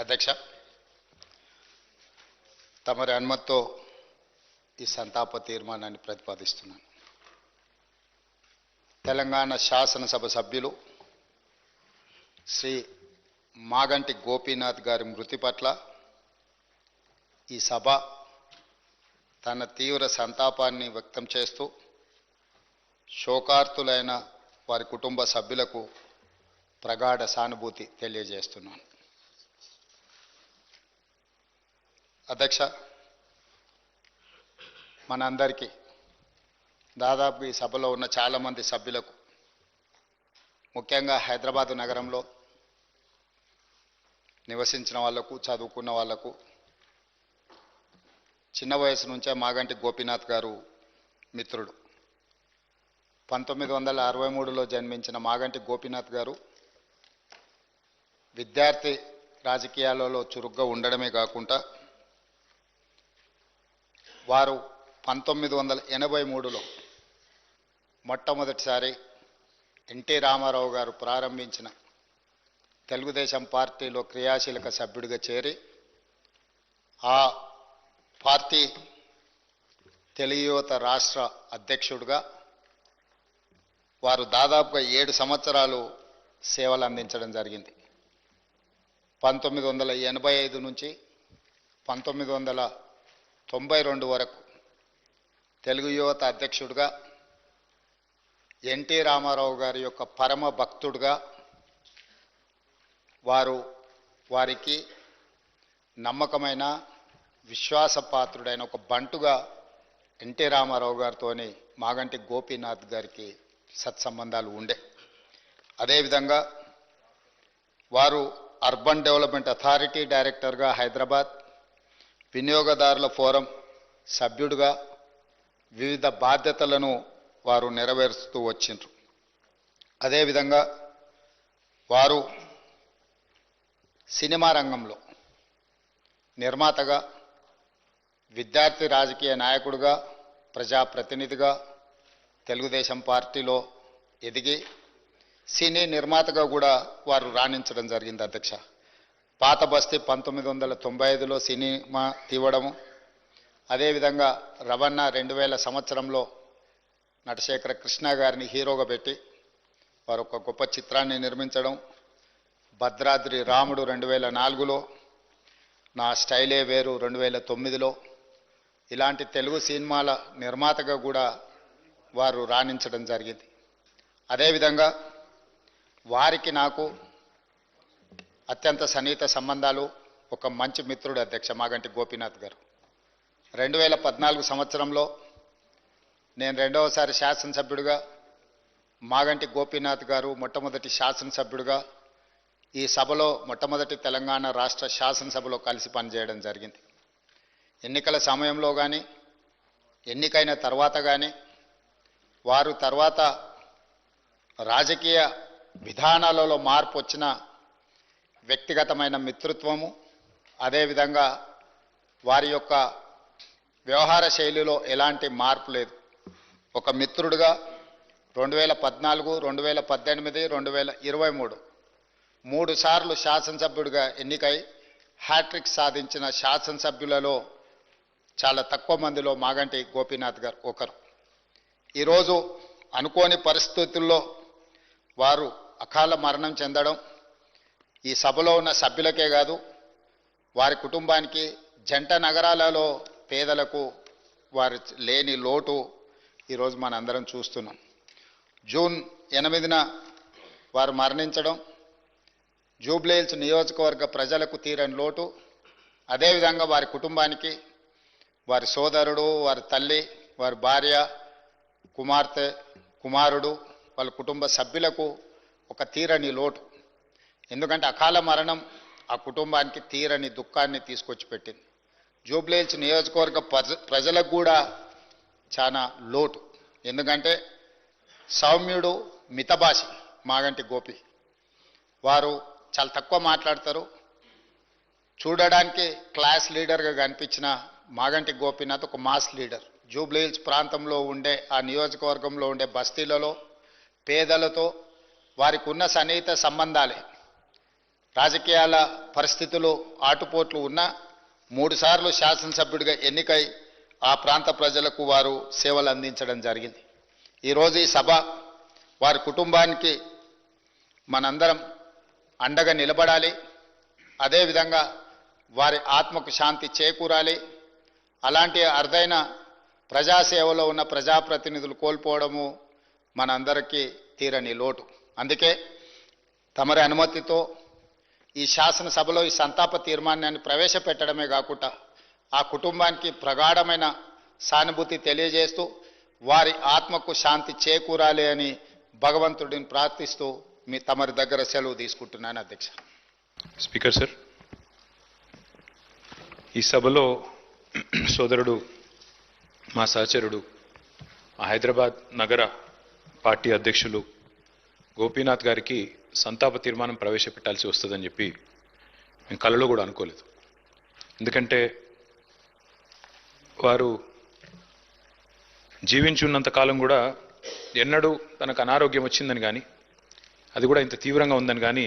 అధ్యక్ష, తమరి అనుమతితో ఈ సంతాప తీర్మానాన్ని ప్రతిపాదిస్తున్నాను. తెలంగాణ శాసనసభ సభ్యులు శ్రీ మాగంటి గోపీనాథ్ గారి మృతి పట్ల ఈ సభ తన తీవ్ర సంతాపాన్ని వ్యక్తం చేస్తూ శోకార్తులైన వారి కుటుంబ సభ్యులకు ప్రగాఢ సానుభూతి తెలియజేస్తున్నాను. అధ్యక్ష, మనందరికీ దాదాపు ఈ సభలో ఉన్న చాలామంది సభ్యులకు, ముఖ్యంగా హైదరాబాదు నగరంలో నివసించిన వాళ్లకు, చదువుకున్న వాళ్లకు, చిన్న వయసు నుంచే మాగంటి గోపీనాథ్ గారు మిత్రుడు. 1963లో జన్మించిన మాగంటి గోపీనాథ్ గారు విద్యార్థి రాజకీయాలలో చురుగ్గా ఉండడమే కాకుండా వారు 1983లో మొట్టమొదటిసారి ఎన్టీ రామారావు గారు ప్రారంభించిన తెలుగుదేశం పార్టీలో క్రియాశీలక సభ్యుడిగా చేరి ఆ పార్టీ తెలుగు యువత రాష్ట్ర అధ్యక్షుడిగా వారు దాదాపుగా 7 సంవత్సరాలు సేవలు అందించడం జరిగింది. 1985 నుంచి 1992 వరకు తెలుగు యువత అధ్యక్షుడిగా, ఎన్టీ రామారావు గారి యొక్క పరమ భక్తుడిగా, వారికి నమ్మకమైన విశ్వాసపాత్రుడైన ఒక బంటుగా ఎన్టీ రామారావు గారితోని మాగంటి గోపీనాథ్ గారికి సత్సంబంధాలు ఉండే. అదేవిధంగా వారు అర్బన్ డెవలప్మెంట్ అథారిటీ డైరెక్టర్గా హైదరాబాద్, వినియోగదారుల ఫోరం సభ్యుడిగా వివిధ బాధ్యతలను వారు నెరవేరుస్తూ వచ్చిండ్రు. అదేవిధంగా వారు సినిమా రంగంలో నిర్మాతగా, విద్యార్థి రాజకీయ నాయకుడిగా, ప్రజాప్రతినిధిగా తెలుగుదేశం పార్టీలో ఎదిగి సినీ నిర్మాతగా కూడా వారు రాణించడం జరిగింది. అధ్యక్ష, పాత బస్తీ 1995లో సినిమా తీవడము, అదేవిధంగా రవణ 2000 సంవత్సరంలో నటశేఖర కృష్ణ గారిని హీరోగా పెట్టి వారు ఒక గొప్ప చిత్రాన్ని నిర్మించడం, భద్రాద్రి రాముడు 2004లో, నా స్టైలే వేరు 2009లో, ఇలాంటి తెలుగు సినిమాల నిర్మాతగా కూడా వారు రాణించడం జరిగింది. అదేవిధంగా వారికి నాకు అత్యంత సన్నిహిత సంబంధాలు, ఒక మంచి మిత్రుడు అధ్యక్ష మాగంటి గోపీనాథ్ గారు. 2014 సంవత్సరంలో నేను రెండవసారి శాసనసభ్యుడిగా, మాగంటి గోపీనాథ్ గారు మొట్టమొదటి శాసనసభ్యుడిగా ఈ సభలో మొట్టమొదటి తెలంగాణ రాష్ట్ర శాసనసభలో కలిసి పనిచేయడం జరిగింది. ఎన్నికల సమయంలో కానీ, ఎన్నికైన తర్వాత కానీ, వారు తర్వాత రాజకీయ విధానాలలో మార్పు వచ్చిన వ్యక్తిగతమైన మిత్రత్వము, అదేవిధంగా వారి యొక్క వ్యవహార శైలిలో ఎలాంటి మార్పు లేదు. ఒక మిత్రుడిగా 2014, 2018, 2023 3 సార్లు శాసనసభ్యుడిగా ఎన్నికై హ్యాట్రిక్ సాధించిన శాసనసభ్యులలో చాలా తక్కువ మందిలో మాగంటి గోపీనాథ్ గారు ఒకరు. ఈరోజు అనుకోని పరిస్థితుల్లో వారు అకాల మరణం చెందడం ఈ సభలో ఉన్న సభ్యులకే కాదు, వారి కుటుంబానికి, జంట నగరాలలో పేదలకు వారి లేని లోటు ఈరోజు మనందరం చూస్తున్నాం. జూన్ 8న వారు మరణించడం జూబ్లీహిల్స్ నియోజకవర్గ ప్రజలకు తీరని లోటు. అదేవిధంగా వారి కుటుంబానికి, వారి సోదరుడు, వారి తల్లి, వారి భార్య, కుమార్తె, కుమారుడు, వాళ్ళ కుటుంబ సభ్యులకు ఒక తీరని లోటు. ఎందుకంటే అకాల మరణం ఆ కుటుంబానికి తీరని దుఃఖాన్ని తీసుకొచ్చి పెట్టింది. జూబ్లీహిల్స్ నియోజకవర్గ ప్రజలకు కూడా చాలా లోటు. ఎందుకంటే సౌమ్యుడు, మితభాషి మాగంటి గోపి. వారు చాలా తక్కువ మాట్లాడతారు. చూడడానికి క్లాస్ లీడర్గా కనిపించిన మాగంటి గోపీనాథ్ ఒక మాస్ లీడర్. జూబ్లీహిల్స్ ప్రాంతంలో ఉండే, ఆ నియోజకవర్గంలో ఉండే బస్తీలలో పేదలతో వారికి ఉన్న సన్నిహిత సంబంధాలే రాజకీయాల పరిస్థితులు ఆటుపోట్లు ఉన్నా 3 సార్లు శాసనసభ్యుడిగా ఎన్నికై ఆ ప్రాంత ప్రజలకు వారు సేవలు అందించడం జరిగింది. ఈరోజు ఈ సభ వారి కుటుంబానికి మనందరం అండగా నిలబడాలి, అదేవిధంగా వారి ఆత్మకు శాంతి చేకూరాలి. అలాంటి అరుదైన ప్రజాసేవలో ఉన్న ప్రజాప్రతినిధులు కోల్పోవడము మనందరికీ తీరని లోటు. అందుకే తమరి అనుమతితో ఈ శాసనసభలో ఈ సంతాప తీర్మానాన్ని ప్రవేశపెట్టడమే కాకుండా ఆ కుటుంబానికి ప్రగాఢమైన సానుభూతి తెలియజేస్తూ వారి ఆత్మకు శాంతి చేకూరాలి అని భగవంతుడిని ప్రార్థిస్తూ తమరి దగ్గర సెలవు తీసుకుంటున్నాను అధ్యక్ష. స్పీకర్ సార్, ఈ సభలో సోదరుడు మా సహచరుడు హైదరాబాద్ నగర పార్టీ అధ్యక్షులు గోపీనాథ్ గారికి సంతాప తీర్మానం ప్రవేశపెట్టాల్సి వస్తుందని చెప్పి మేము కలలో కూడా అనుకోలేదు. ఎందుకంటే వారు జీవించున్నంత కాలం కూడా ఎన్నడూ తనకు అనారోగ్యం వచ్చిందని కానీ అది కూడా ఇంత తీవ్రంగా ఉందని కానీ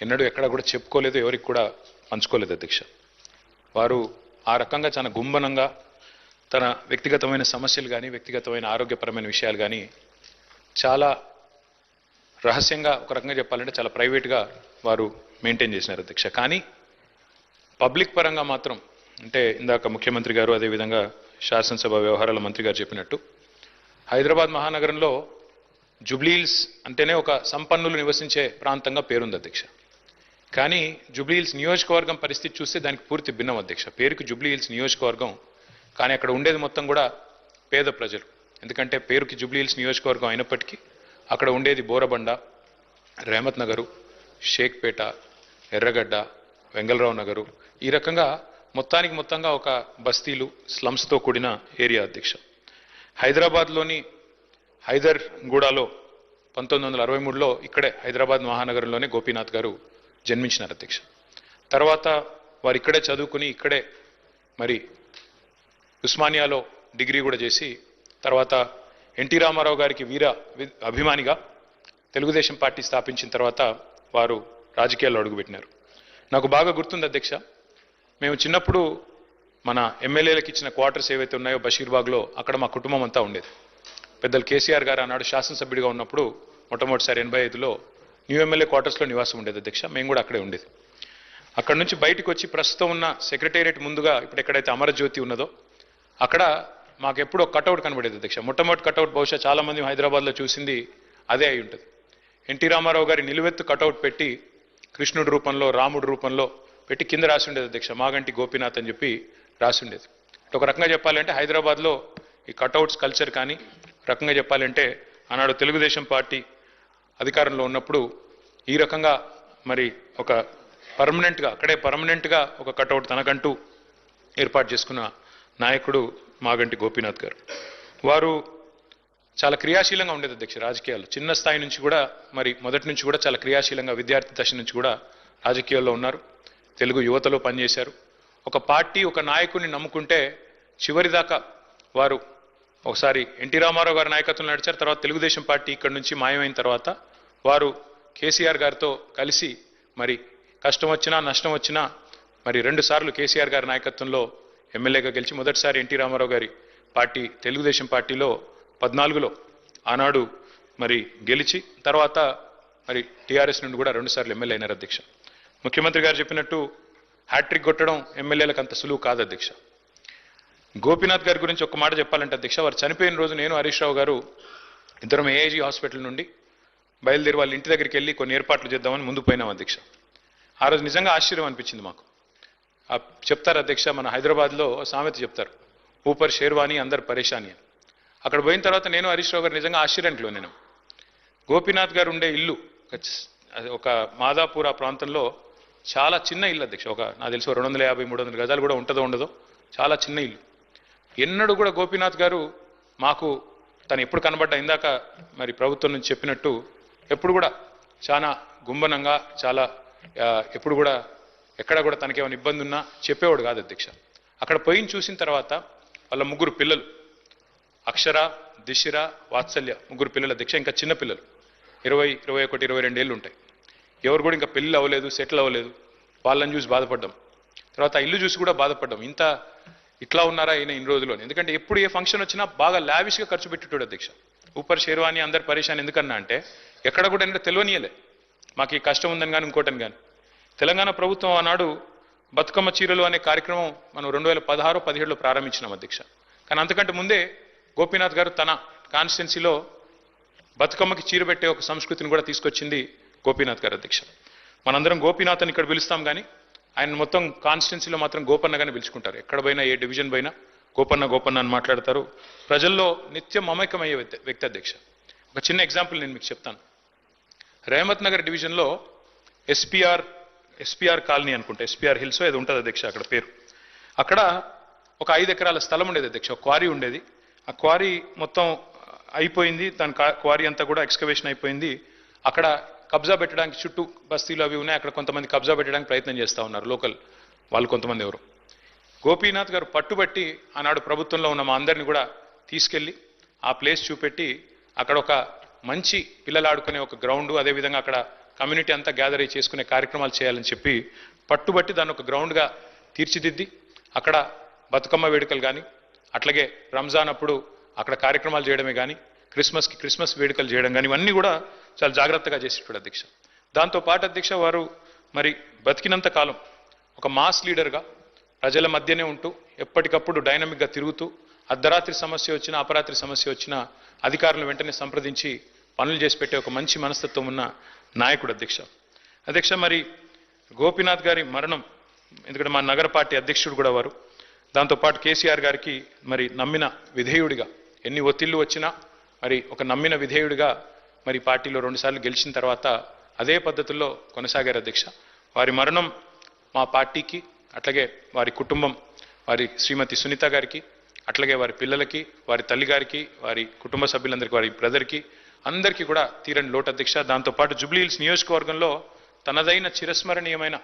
ఎన్నడూ ఎక్కడ కూడా చెప్పుకోలేదు, ఎవరికి కూడా పంచుకోలేదు అధ్యక్ష. వారు ఆ రకంగా చాలా గుంభనంగా తన వ్యక్తిగతమైన సమస్యలు కానీ వ్యక్తిగతమైన ఆరోగ్యపరమైన విషయాలు కానీ చాలా రహస్యంగా, ఒక రకంగా చెప్పాలంటే చాలా ప్రైవేట్గా వారు మెయింటైన్ చేసినారు అధ్యక్ష. కానీ పబ్లిక్ పరంగా మాత్రం, అంటే ఇందాక ముఖ్యమంత్రి గారు అదేవిధంగా శాసనసభ వ్యవహారాల మంత్రి గారు చెప్పినట్టు హైదరాబాద్ మహానగరంలో జూబ్లీహిల్స్ అంటేనే ఒక సంపన్నులు నివసించే ప్రాంతంగా పేరుంది అధ్యక్ష. కానీ జూబ్లీహిల్స్ నియోజకవర్గం పరిస్థితి చూస్తే దానికి పూర్తి భిన్నం అధ్యక్ష. పేరుకి జూబ్లీహిల్స్ నియోజకవర్గం, కానీ అక్కడ ఉండేది మొత్తం కూడా పేద ప్రజలు. ఎందుకంటే పేరుకి జూబ్లీహిల్స్ నియోజకవర్గం అయినప్పటికీ అక్కడ ఉండేది బోరబండ, రెహమత్ నగరు, షేక్పేట, ఎర్రగడ్డ, వెంగళరావు నగరు, ఈ రకంగా మొత్తంగా ఒక బస్తీలు, స్లమ్స్తో కూడిన ఏరియా అధ్యక్ష. హైదరాబాద్లోని హైదర్గూడలో 1963లో ఇక్కడే హైదరాబాద్ మహానగరంలోనే గోపీనాథ్ గారు జన్మించినారు అధ్యక్ష. తర్వాత వారు ఇక్కడే చదువుకుని ఇక్కడే మరి ఉస్మానియాలో డిగ్రీ కూడా చేసి తర్వాత ఎన్టీ రామారావు గారికి అభిమానిగా తెలుగుదేశం పార్టీ స్థాపించిన తర్వాత వారు రాజకీయాల్లో అడుగుపెట్టినారు. నాకు బాగా గుర్తుంది అధ్యక్ష, మేము చిన్నప్పుడు మన ఎమ్మెల్యేలకు ఇచ్చిన క్వార్టర్స్ ఏవైతే ఉన్నాయో బషీర్బాగ్లో, అక్కడ మా కుటుంబం అంతా ఉండేది. పెద్దలు కేసీఆర్ గారు ఆనాడు శాసనసభ్యుడిగా ఉన్నప్పుడు మొట్టమొదటిసారి 85లో న్యూ ఎమ్మెల్యే క్వార్టర్స్లో నివాసం ఉండేది అధ్యక్ష. మేము కూడా అక్కడే ఉండేది. అక్కడ నుంచి బయటకు వచ్చి ప్రస్తుతం ఉన్న సెక్రటేరియట్ ముందుగా ఇప్పుడు ఎక్కడైతే అమరజ్యోతి ఉన్నదో అక్కడ మాకు ఎప్పుడో కటౌట్ కనబడేది అధ్యక్ష. మొట్టమొదటి కటౌట్ బహుశా చాలామంది హైదరాబాద్లో చూసింది అదే అయి ఉంటుంది. ఎన్టీ రామారావు గారి నిలువెత్తు కటౌట్ పెట్టి కృష్ణుడి రూపంలో, రాముడి రూపంలో పెట్టి కింద రాసి ఉండేది అధ్యక్ష, మాగంటి గోపీనాథ్ అని చెప్పి రాసి ఉండేది. ఒక రకంగా చెప్పాలంటే హైదరాబాద్లో ఈ కటౌట్స్ కల్చర్ కానీ, రకంగా చెప్పాలంటే ఆనాడు తెలుగుదేశం పార్టీ అధికారంలో ఉన్నప్పుడు ఈ రకంగా మరి ఒక పర్మనెంట్గా ఒక కటౌట్ తనకంటూ ఏర్పాటు చేసుకున్న నాయకుడు మాగంటి గోపీనాథ్ గారు. వారు చాలా క్రియాశీలంగా ఉండేది అధ్యక్ష రాజకీయాల్లో. చిన్న స్థాయి నుంచి కూడా మరి మొదటి నుంచి కూడా చాలా క్రియాశీలంగా విద్యార్థి దశ నుంచి కూడా రాజకీయాల్లో ఉన్నారు. తెలుగు యువతలో పనిచేశారు. ఒక పార్టీ ఒక నాయకుడిని నమ్ముకుంటే చివరిదాకా వారు ఒకసారి ఎన్టీ రామారావు గారి నాయకత్వంలో నడిచారు. తర్వాత తెలుగుదేశం పార్టీ ఇక్కడ నుంచి మాయమైన తర్వాత వారు కేసీఆర్ గారితో కలిసి మరి కష్టం వచ్చినా నష్టం వచ్చినా మరి 2 సార్లు కేసీఆర్ గారి నాయకత్వంలో ఎమ్మెల్యేగా గెలిచి మొదటిసారి ఎన్టీ రామారావు గారి పార్టీ తెలుగుదేశం పార్టీలో 14లో ఆనాడు మరి గెలిచి తర్వాత మరి టీఆర్ఎస్ నుండి కూడా 2 సార్లు ఎమ్మెల్యే అయినారు అధ్యక్ష. ముఖ్యమంత్రి గారు చెప్పినట్టు హ్యాట్రిక్ కొట్టడం ఎమ్మెల్యేలకు అంత సులువు కాదు అధ్యక్ష. గోపీనాథ్ గారి గురించి ఒక మాట చెప్పాలంటే అధ్యక్ష, వారు చనిపోయిన రోజు నేను హరీష్ రావు గారు ఇద్దరం ఏఐజీ హాస్పిటల్ నుండి బయలుదేరి వాళ్ళ ఇంటి దగ్గరికి వెళ్ళి కొన్ని ఏర్పాట్లు చేద్దామని ముందు పోయినాం అధ్యక్ష. ఆ రోజు నిజంగా ఆశ్చర్యం అనిపించింది మాకు. చెప్తారు అధ్యక్ష, మన హైదరాబాద్లో సామెత చెప్తారు, ఊపర్ షేర్వాణి అందరు పరేషాని అని. అక్కడ పోయిన తర్వాత నేను హరీష్ రావు గారు నిజంగా ఆశ్చర్యానికి లోనేను. గోపీనాథ్ గారు ఉండే ఇల్లు ఒక మాదాపూర్ ఆ ప్రాంతంలో చాలా చిన్న ఇల్లు అధ్యక్ష. నాకు తెలిసి 250-300 గజాలు కూడా ఉంటుందో ఉండదో, చాలా చిన్న ఇల్లు. ఎన్నడూ కూడా గోపీనాథ్ గారు మాకు తను ఎప్పుడు కనబడ్డా ఇందాక మరి ప్రభుత్వం నుంచి చెప్పినట్టు ఎప్పుడు కూడా చాలా గుంభనంగా చాలా ఎప్పుడు కూడా ఎక్కడ కూడా తనకేమైనా ఇబ్బంది ఉన్నా చెప్పేవాడు కాదు అధ్యక్ష. అక్కడ పోయిన చూసిన తర్వాత వాళ్ళ 3 పిల్లలు అక్షర, దిశిర, వాత్సల్య 3 పిల్లలు అధ్యక్ష. ఇంకా చిన్న పిల్లలు 20, 21, 22 ఏళ్ళు ఉంటాయి. ఎవరు కూడా ఇంకా పెళ్ళి అవ్వలేదు, సెటిల్ అవ్వలేదు, వాళ్ళని చూసి బాధపడ్డాం. తర్వాత ఆ ఇల్లు చూసి కూడా బాధపడ్డాం, ఇట్లా ఉన్నారా ఈయన ఇన్ని రోజులు అని. ఎందుకంటే ఎప్పుడు ఏ ఫంక్షన్ వచ్చినా బాగా లావిష్గా ఖర్చు పెట్టేటోడు అధ్యక్ష. ఊపర్ షేర్వాణి అందరు పరేషాన్ ఎందుకన్నా అంటే ఎక్కడ కూడా ఏంటో తెలియనియలే మాకు ఈ కష్టం ఉందని కానీ ఇంకోటని కానీ. తెలంగాణ ప్రభుత్వం ఆనాడు బతుకమ్మ చీరలు అనే కార్యక్రమం మనం 2016-17లో ప్రారంభించినాం అధ్యక్ష. కానీ అంతకంటే ముందే గోపీనాథ్ గారు తన కాన్స్టిట్యున్సీలో బతుకమ్మకి చీర పెట్టే ఒక సంస్కృతిని కూడా తీసుకొచ్చింది గోపీనాథ్ గారు అధ్యక్ష. మనందరం గోపీనాథ్ అని ఇక్కడ పిలుస్తాం కానీ ఆయన మొత్తం కాన్స్టిట్యున్సీలో మాత్రం గోపన్నగానే పిలుచుకుంటారు. ఎక్కడ పోయినా ఏ డివిజన్ పోయినా గోపన్న అని మాట్లాడతారు. ప్రజల్లో నిత్యం మమేకమయ్యే వ్యక్తి అధ్యక్ష. ఒక చిన్న ఎగ్జాంపుల్ నేను మీకు చెప్తాను. రేమత్ నగర్ డివిజన్లో ఎస్పీఆర్ కాలనీ అనుకుంటా, ఎస్పీఆర్ హిల్స్ ఏదో ఉంటుంది అధ్యక్ష అక్కడ పేరు. అక్కడ ఒక 5 ఎకరాల స్థలం ఉండేది అధ్యక్ష, ఒక క్వారీ ఉండేది. ఆ క్వారీ మొత్తం అయిపోయింది, దాని క్వారీ అంతా కూడా ఎక్స్కవేషన్ అయిపోయింది. అక్కడ కబ్జా పెట్టడానికి చుట్టూ బస్తీలు అవి ఉన్నాయి, అక్కడ కొంతమంది కబ్జా పెట్టడానికి ప్రయత్నం చేస్తూ ఉన్నారు లోకల్ వాళ్ళు కొంతమంది ఎవరు. గోపీనాథ్ గారు పట్టుబట్టి ఆనాడు ప్రభుత్వంలో ఉన్న మా అందరినీ కూడా తీసుకెళ్ళి ఆ ప్లేస్ చూపెట్టి అక్కడ ఒక మంచి పిల్లలు ఆడుకునే ఒక గ్రౌండ్, అదేవిధంగా అక్కడ కమ్యూనిటీ అంతా గ్యాదర్ అయ్యి చేసుకునే కార్యక్రమాలు చేయాలని చెప్పి పట్టుబట్టి దాన్ని ఒక గ్రౌండ్గా తీర్చిదిద్ది అక్కడ బతుకమ్మ వేడుకలు కానీ, అట్లాగే రంజాన్ అప్పుడు అక్కడ కార్యక్రమాలు చేయడమే కానీ, క్రిస్మస్ వేడుకలు చేయడం కానీ ఇవన్నీ కూడా చాలా జాగ్రత్తగా చేసేటాడు అధ్యక్ష. దాంతోపాటు అధ్యక్ష వారు మరి బతికినంత కాలం ఒక మాస్ లీడర్గా ప్రజల మధ్యనే ఉంటూ ఎప్పటికప్పుడు డైనమిక్గా తిరుగుతూ అర్ధరాత్రి సమస్య వచ్చినా అపరాత్రి సమస్య వచ్చినా అధికారులను వెంటనే సంప్రదించి పనులు చేసి పెట్టే ఒక మంచి మనస్తత్వం ఉన్న నాయకుడు అధ్యక్ష. మరి గోపీనాథ్ గారి మరణం, ఎందుకంటే మా నగర పార్టీ అధ్యక్షుడు కూడా వారు, దాంతోపాటు కేసీఆర్ గారికి మరి నమ్మిన విధేయుడిగా ఎన్ని ఒత్తిళ్లు వచ్చినా మరి ఒక నమ్మిన విధేయుడిగా మరి పార్టీలో 2 సార్లు గెలిచిన తర్వాత అదే పద్ధతుల్లో కొనసాగారు అధ్యక్ష. వారి మరణం మా పార్టీకి, అట్లాగే వారి కుటుంబం, వారి శ్రీమతి సునీత గారికి, అట్లాగే వారి పిల్లలకి, వారి తల్లిగారికి, వారి కుటుంబ సభ్యులందరికీ, వారి బ్రదర్కి అందరికీ కూడా తీరని లోటు అధ్యక్ష. దాంతోపాటు జూబ్లీ హిల్స్ నియోజకవర్గంలో తనదైన చిరస్మరణీయమైన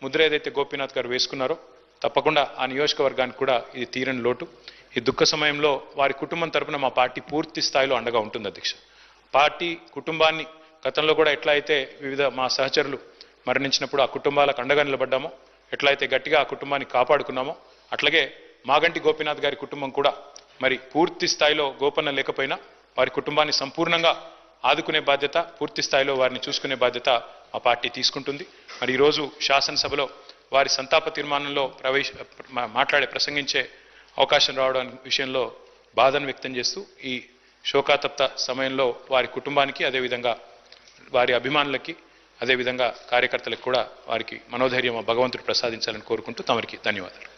ముద్ర ఏదైతే గోపీనాథ్ గారు వేసుకున్నారో తప్పకుండా ఆ నియోజకవర్గానికి కూడా ఇది తీరని లోటు. ఈ దుఃఖ సమయంలో వారి కుటుంబం తరపున మా పార్టీ పూర్తి స్థాయిలో అండగా ఉంటుంది అధ్యక్ష. పార్టీ కుటుంబాన్ని గతంలో కూడా ఎట్లా అయితే వివిధ మా సహచరులు మరణించినప్పుడు ఆ కుటుంబాలకు అండగా నిలబడ్డామో, ఎట్లయితే గట్టిగా ఆ కుటుంబాన్ని కాపాడుకున్నామో, అట్లాగే మాగంటి గోపీనాథ్ గారి కుటుంబం కూడా మరి పూర్తి స్థాయిలో గోపన్న లేకపోయినా వారి కుటుంబాన్ని సంపూర్ణంగా ఆదుకునే బాధ్యత, పూర్తి స్థాయిలో వారిని చూసుకునే బాధ్యత మా పార్టీ తీసుకుంటుంది. మరి ఈరోజు శాసనసభలో వారి సంతాప తీర్మానంలో ప్రసంగించే అవకాశం రావడం విషయంలో బాధను వ్యక్తం చేస్తూ ఈ శోకాతప్త సమయంలో వారి కుటుంబానికి, అదేవిధంగా వారి అభిమానులకి, అదేవిధంగా కార్యకర్తలకు కూడా వారికి మనోధైర్యం భగవంతుడు ప్రసాదించాలని కోరుకుంటూ తమరికి ధన్యవాదాలు.